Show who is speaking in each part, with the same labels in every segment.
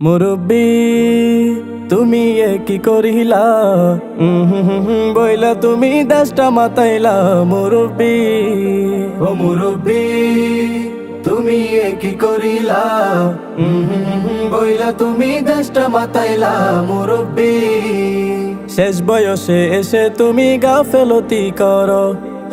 Speaker 1: মুরব্বি তুমি কি করিলা বইলা তুমি দেশটা মাতাইলা মুরব্বি ও মুরব্বি তুমি কি করিলা বইলা তুমি দেশটা মাতাইলা মুরব্বি শেষ বয়সে এসে তুমি গাফেলতি করো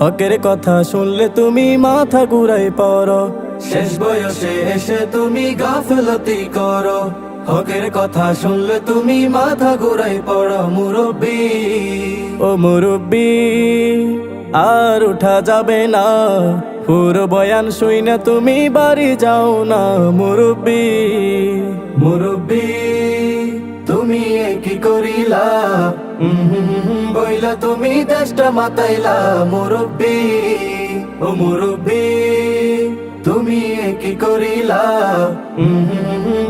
Speaker 1: হকের কথা শুনলে তুমি মাথা ঘুরাই পড়ো শেষ বয়সে এসে তুমি গাফেলতি করো হকের কথা শুনলে তুমি মাথা ঘুরাই পড়ো মুরব্বি ও মুরব্বি আর উঠা যাবে না পুরো বয়ান শুইনা তুমি বাড়ি যাও না মুরব্বি মুরব্বি তুমি কি করিলা বইলা তুমি দেশটা মাতাইলা মুরব্বি ও মুরব্বি তুমি কি করিলা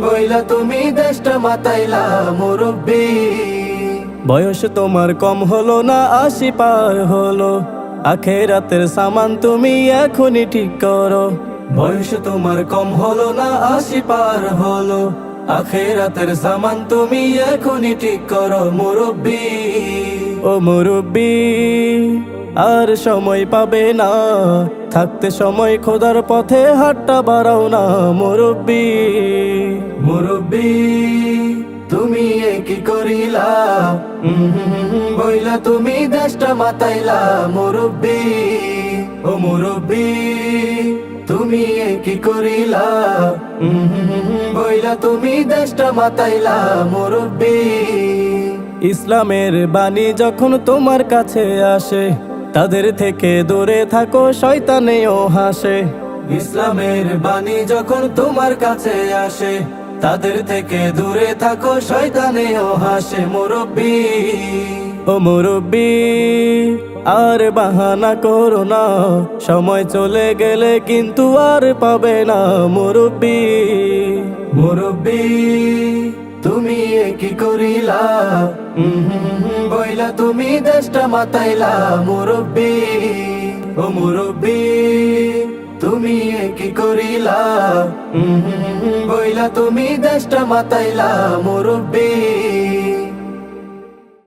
Speaker 1: বইলা তুমি দেশটা মাতাইলা মুরব্বি বয়স তোমার কম হলো না 80 পার হলো আখেরাতের সামান তুমি এখনই ঠিক করো বয়স তোমার কম হলো না 80 পার হলো আখেরাতের সামান তুমি এখনই ঠিক করো মুরব্বি ও মুরব্বি আর সময় পাবে না থাকতে সময় খোদার পথে হাতটা বাড়াও না মুরব্বি মুরব্বি তুমি কি করিলা বইলা তুমি দেশটা মাতাইলা মুরব্বি ও মুরব্বি তুমি কি করিলা বইলা তুমি দেশটা মাতাইলা মুরব্বি ইসলামের বাণী যখন তোমার কাছে আসে তাদের থেকে দূরে থাকো শয়তানেও হাসে ইসলামের বাণী যখন তোমার কাছে আসে তাদের থেকে দূরে থাকো শয়তানেও হাসে মুরব্বি ও মুরব্বি আর বাহানা করো না সময় চলে গেলে কিন্তু আর পাবে না মুরব্বি মুরব্বি তুমি কি করিলা বইলা তুমি দেশটা মাতাইলা মুরব্বি ও মুরব্বি তুমি কি করিলা বইলা তুমি দেশটা মাতাইলা মুরব্বি